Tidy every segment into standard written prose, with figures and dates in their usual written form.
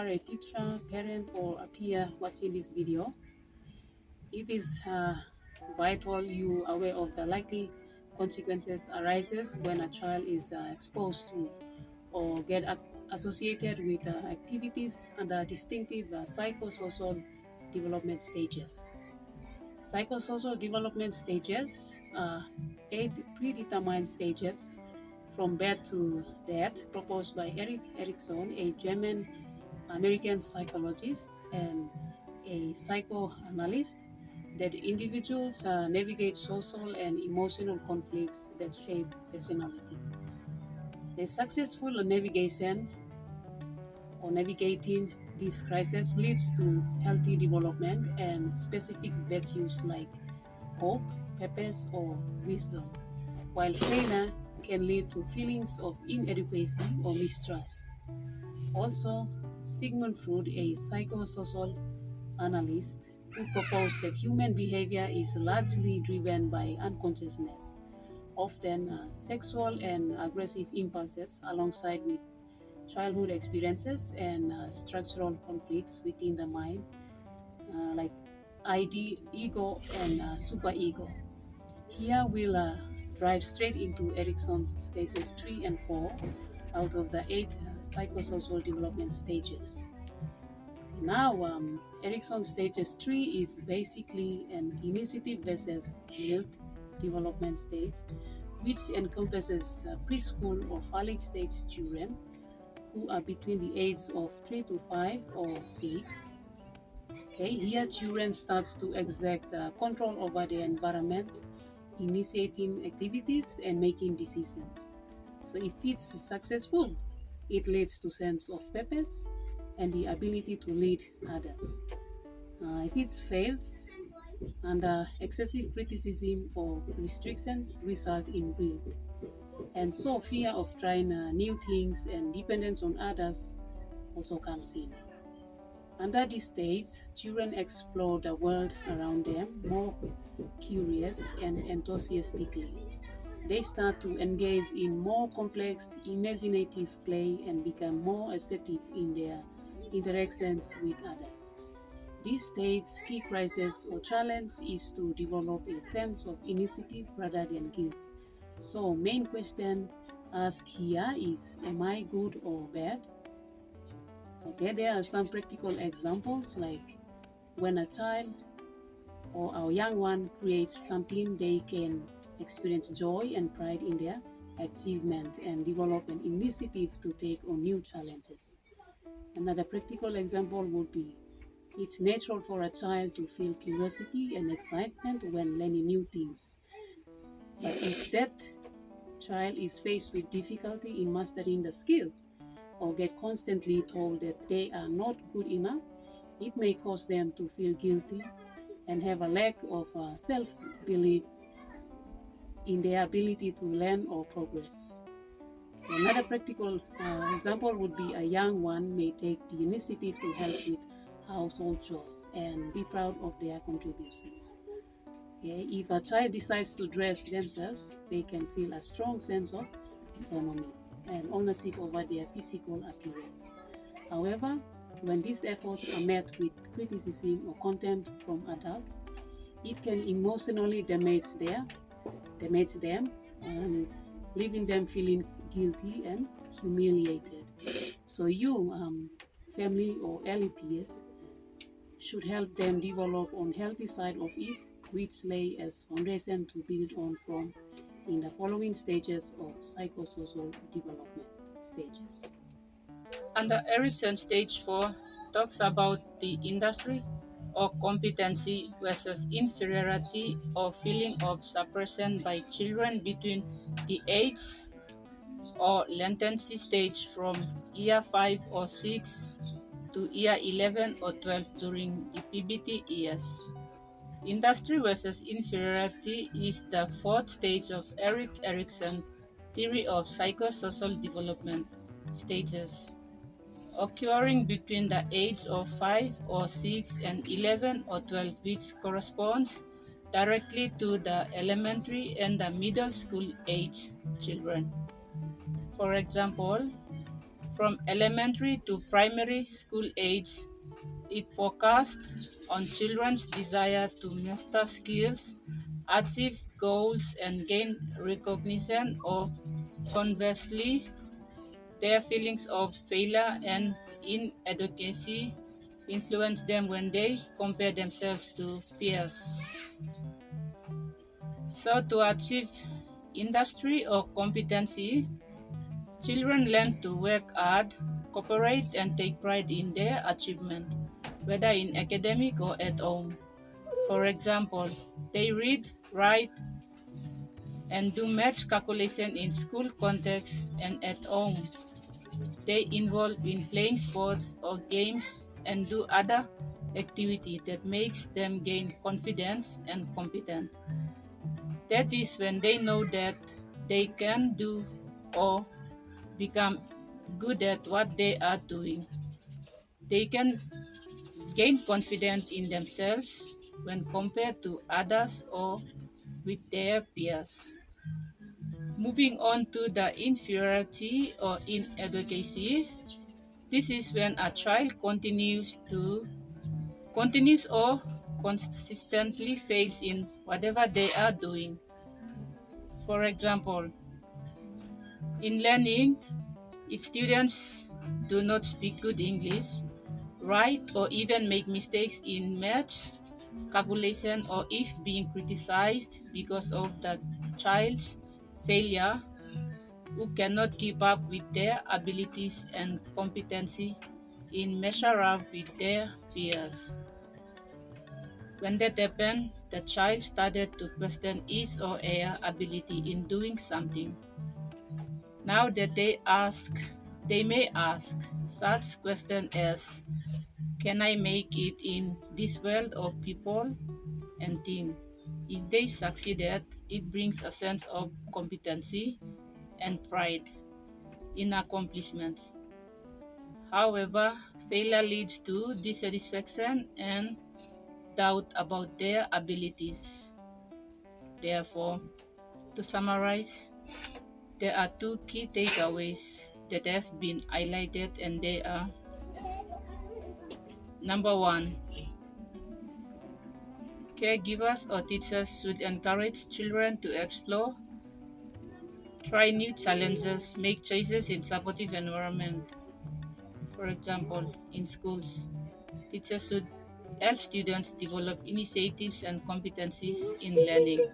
are a teacher, parent, or a peer watching this video, it is vital you are aware of the likely consequences arises when a child is exposed to or get associated with activities under distinctive psychosocial development stages. Psychosocial development stages are 8 predetermined stages from birth to death proposed by Erikson, a German American psychologist and a psychoanalyst, that individuals navigate social and emotional conflicts that shape personality. A successful navigation or navigating this crisis leads to healthy development and specific virtues like hope, purpose, or wisdom, while failure can lead to feelings of inadequacy or mistrust. Also, Sigmund Freud, a psychosocial analyst, who proposed that human behavior is largely driven by unconsciousness, often sexual and aggressive impulses, alongside with childhood experiences and structural conflicts within the mind, like ID, ego, and superego. Here we'll dive straight into Erikson's stages 3 and 4 out of the 8 psychosocial development stages. Now, Erikson's stages 3 is basically an initiative versus guilt development stage, which encompasses preschool or phallic stage children who are between the ages of 3 to 5 or 6. Okay, here children starts to exert control over their environment, initiating activities and making decisions. So if it's successful, it leads to sense of purpose and the ability to lead others. If it fails, and excessive criticism or restrictions result in guilt. And so fear of trying new things and dependence on others also comes in. Under this stage, children explore the world around them more curious and enthusiastically. They start to engage in more complex, imaginative play and become more assertive in their interactions with others. This stage's key crisis or challenge is to develop a sense of initiative rather than guilt. So, main question asked here is, am I good or bad? Okay, there are some practical examples, like when a child or a young one creates something, they can experience joy and pride in their achievement and develop an initiative to take on new challenges. Another practical example would be, it's natural for a child to feel curiosity and excitement when learning new things. But if that child is faced with difficulty in mastering the skill, or get constantly told that they are not good enough, it may cause them to feel guilty and have a lack of self-belief in their ability to learn or progress. Another practical example would be, a young one may take the initiative to help with household chores and be proud of their contributions. Okay, if a child decides to dress themselves, they can feel a strong sense of autonomy and ownership over their physical appearance. However, when these efforts are met with criticism or contempt from adults, it can emotionally damage them and leaving them feeling guilty and humiliated. So you, family or LEPs, should help them develop on healthy side of it, which lay as foundation to build on from in the following stages of psychosocial development stages. Under Erikson, stage 4 talks about the industry or competency versus inferiority or feeling of suppression by children between the age or latency stage from year 5 or 6 to year 11 or 12 during the PBT years. Industry versus inferiority is the fourth stage of Erikson theory of psychosocial development stages, occurring between the age of 5 or 6 and 11 or 12, which corresponds directly to the elementary and the middle school age children. For example, From elementary to primary school age, it focused on children's desire to master skills, achieve goals, and gain recognition, or conversely, their feelings of failure and inadequacy influence them when they compare themselves to peers. So, to achieve industry or competency, children learn to work hard, cooperate, and take pride in their achievement, whether in academic or at home. For example, they read, write, and do math calculation in school context and at home. They involve in playing sports or games and do other activity that makes them gain confidence and competent. That is when they know that they can do or become good at what they are doing. They can gain confidence in themselves when compared to others or with their peers. Moving on to the inferiority or inadequacy, this is when a child continues or consistently fails in whatever they are doing. For example, in learning, if students do not speak good English, write, or even make mistakes in math, calculation, or if being criticized because of the child's failure, who cannot keep up with their abilities and competency in measure up with their peers. When that happened, the child started to question his or her ability in doing something. Now that they may ask such questions as, can I make it in this world of people and think? If they succeeded, it brings a sense of competency and pride in accomplishments. However, failure leads to dissatisfaction and doubt about their abilities. Therefore, to summarize, there are two key takeaways that have been highlighted, and they are: number one, caregivers or teachers should encourage children to explore, try new challenges, make choices in supportive environment. For example, in schools, teachers should help students develop initiatives and competencies in learning.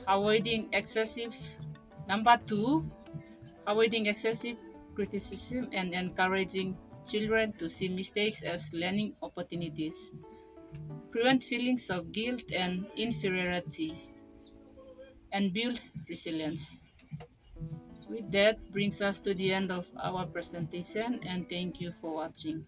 Avoiding excessive Number two, avoiding excessive criticism and encouraging children to see mistakes as learning opportunities. Prevent feelings of guilt and inferiority and build resilience. With that brings us to the end of our presentation, and thank you for watching.